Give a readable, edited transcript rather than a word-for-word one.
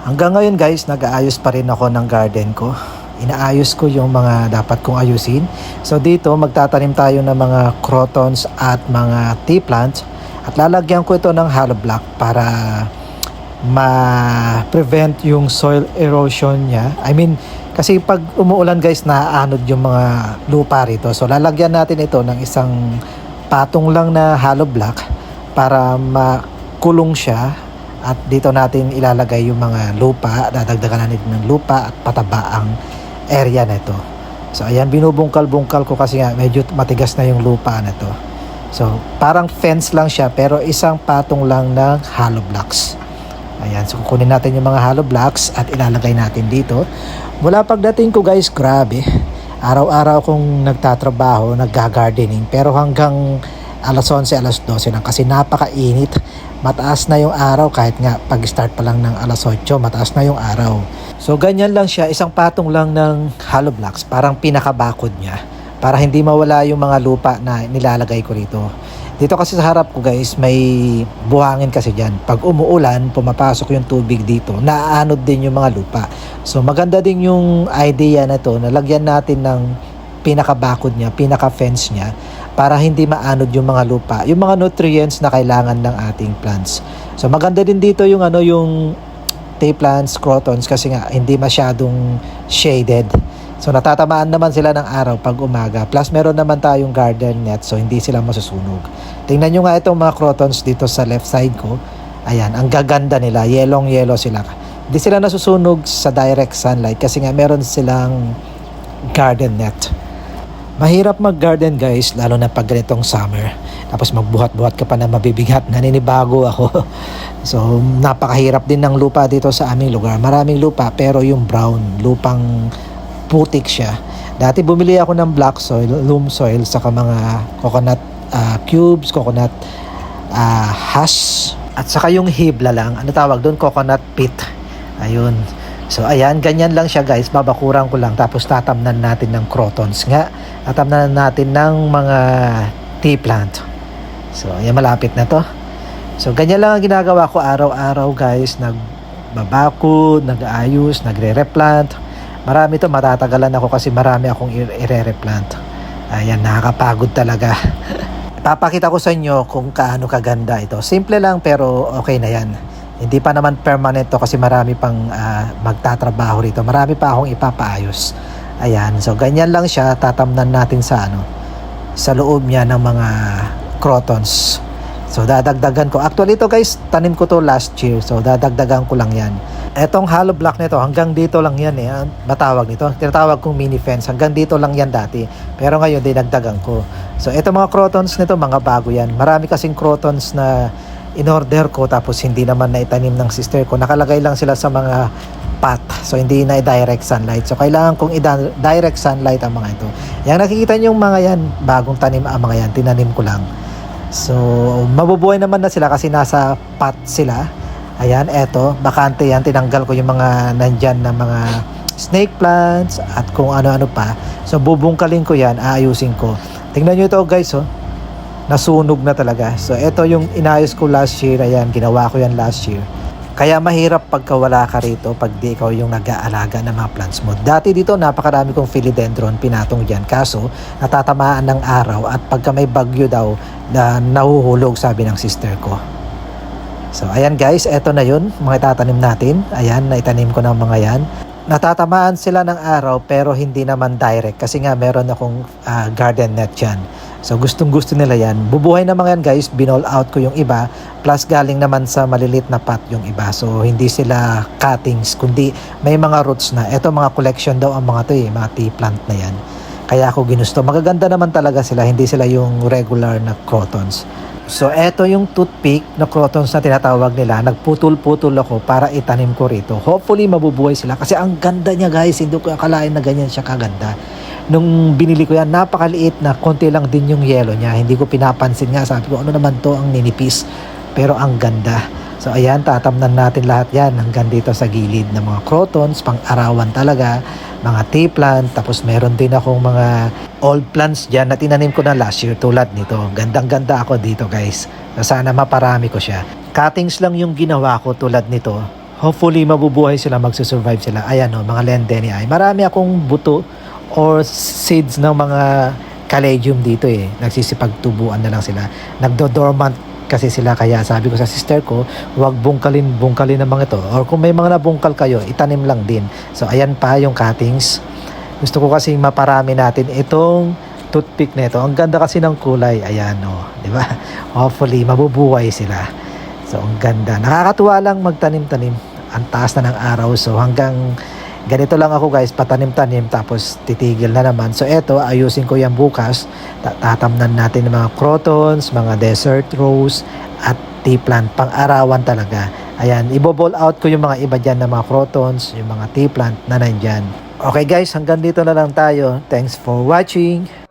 Hanggang ngayon guys, nag-aayos pa rin ako ng garden ko. Inaayos ko yung mga dapat kong ayusin. So dito, magtatanim tayo ng mga crotons at mga tea plants. At lalagyan ko ito ng hollow block para ma-prevent yung soil erosion niya. I mean, kasi pag umuulan guys, naaanod yung mga lupa rito. So lalagyan natin ito ng isang patong lang na hollow block para makulong siya. At dito natin ilalagay yung mga lupa, dadagdagan natin ng lupa at pataba ang area na ito. So ayan, binubungkal-bungkal ko kasi nga medyo matigas na yung lupa na to. So parang fence lang siya pero isang patong lang ng hollow blocks. Ayan, so kukunin natin yung mga hollow blocks at ilalagay natin dito. Mula pagdating ko guys, grabe. Araw-araw kong nagtatrabaho, nagga-gardening pero hanggang alas 11, alas 12 lang kasi napakainit. Mataas na yung araw kahit nga pag-start pa lang ng alas 8, mataas na yung araw. So ganyan lang siya, isang patong lang ng hollow blocks, parang pinakabakod niya para hindi mawala yung mga lupa na nilalagay ko rito. Dito kasi sa harap ko guys, may buhangin kasi dyan. Pag umuulan, pumapasok yung tubig dito, naaanod din yung mga lupa. So maganda din yung idea na to, na lagyan natin ng pinakabakod niya, pinaka-fence niya, para hindi maanod yung mga lupa, yung mga nutrients na kailangan ng ating plants. So maganda din dito yung yung tea plants, crotons kasi nga hindi masyadong shaded. So natatamaan naman sila ng araw pag umaga. Plus meron naman tayong garden net so hindi sila masusunog. Tingnan nyo nga itong mga crotons dito sa left side ko. Ayan, ang gaganda nila, yellow sila. Hindi sila nasusunog sa direct sunlight kasi nga meron silang garden net. Mahirap mag-garden guys, lalo na pag ganitong summer. Tapos magbuhat-buhat ka pa na mabibigat, naninibago ako. So napakahirap din ng lupa dito sa aming lugar. Maraming lupa pero yung brown, lupang putik siya. Dati bumili ako ng black soil, loam soil, saka mga coconut cubes, coconut husk, at saka yung hibla lang, ano tawag doon, coconut pit. Ayun. So ayan, ganyan lang siya guys, babakuran ko lang tapos tatamnan natin ng crotons nga, tatamnan natin ng mga tea plant. So ayan, malapit na to. So ganyan lang ang ginagawa ko araw-araw guys, nagbabakod, nag-aayos, nagre-replant. Marami to, matatagalan ako kasi marami akong i-replant. Ayan, nakakapagod talaga. Papakita ko sa inyo kung kaano kaganda ito. Simple lang pero okay na yan. Hindi pa naman permanent to kasi marami pang magtatrabaho rito. Marami pa akong ipapaayos. Ayan, so ganyan lang siya. Tatamnan natin sa sa loob niya ng mga crotons. So dadagdagan ko. Actually ito guys, tanim ko to last year. So dadagdagan ko lang yan. Etong hollow block nito, hanggang dito lang yan eh. Matawag nito. Tinatawag kong mini fence. Hanggang dito lang yan dati. Pero ngayon dinagdagan ko. So ito mga crotons nito, mga bago yan. Marami kasing crotons na in-order ko tapos hindi naman naitanim ng sister ko. Nakalagay lang sila sa mga pot. So hindi na direct sunlight. So kailangan kong direct sunlight ang mga ito. Yang nakikita niyo yung mga yan, bagong tanim ang mga yan, tinanim ko lang. So mabubuhay naman na sila kasi nasa pot sila. Ayan, eto, bakante yan. Tinanggal ko yung mga nandyan na mga snake plants at kung ano-ano pa. So bubungkalin ko yan, aayusin ko. Tingnan nyo ito guys, oh. Nasunog na talaga. So ito yung inayos ko last year. Ayan, ginawa ko yan last year. Kaya mahirap pagka wala ka rito pag di ikaw yung nag-aalaga ng mga plants mo. Dati dito napakarami kong philodendron pinatong dyan. Kaso natatamaan ng araw at pagka may bagyo daw na nahuhulog, sabi ng sister ko. So ayan guys, eto na yun mga itatanim natin. Ayan, naitanim ko ng mga yan. Natatamaan sila ng araw pero hindi naman direct kasi nga meron akong garden net dyan. So gustong gusto nila yan. Bubuhay na mga yan guys, binall out ko yung iba. Plus galing naman sa malilit na pot yung iba. So hindi sila cuttings, kundi may mga roots na. Ito mga collection daw ang mga to eh, mga tea plant na yan. Kaya ako ginusto. Magaganda naman talaga sila, hindi sila yung regular na crotons. So eto yung toothpick na crotons na tinatawag nila. Nagputol-putol ako para itanim ko rito. Hopefully mabubuhay sila kasi ang ganda niya guys. Hindi ko akalain na ganyan siya kaganda. Nung binili ko yan, napakaliit na, konti lang din yung yellow niya. Hindi ko pinapansin nga, sabi ko ano naman to, ang ninipis. Pero ang ganda. So ayan, tatamnan natin lahat yan hanggang dito sa gilid ng mga crotons, pang-arawan talaga, mga tea plant, tapos meron din akong mga old plants dyan na tinanim ko na last year tulad nito. Gandang-ganda ako dito guys. So sana maparami ko siya. Cuttings lang yung ginawa ko tulad nito. hopefully mabubuhay sila, magsusurvive sila. Ayan o, mga lendeni ay. Marami akong buto or seeds ng mga caladium dito eh. Nagsisipagtubuan na lang sila. Nagdo-dormant kasi sila, kaya sabi ko sa sister ko, huwag bungkalin ng mga ito. Or kung may mga nabungkal kayo, itanim lang din. So ayan pa yung cuttings. Gusto ko kasi maparami natin itong toothpick na ito. Ang ganda kasi ng kulay. Ayan o, di ba? Hopefully mabubuhay sila. So, ang ganda. Nakakatuwa lang magtanim-tanim. Ang taas na ng araw. So, hanggang ganito lang ako guys, patanim-tanim tapos titigil na naman. So, eto, ayusin ko yan bukas. Tatamnan natin ng mga crotons, mga desert rose, at tea plant. Pang-arawan talaga. Ayan, iboball out ko yung mga iba dyan na mga crotons, yung mga tea plant na nandyan. Okay guys, hanggang dito na lang tayo. Thanks for watching.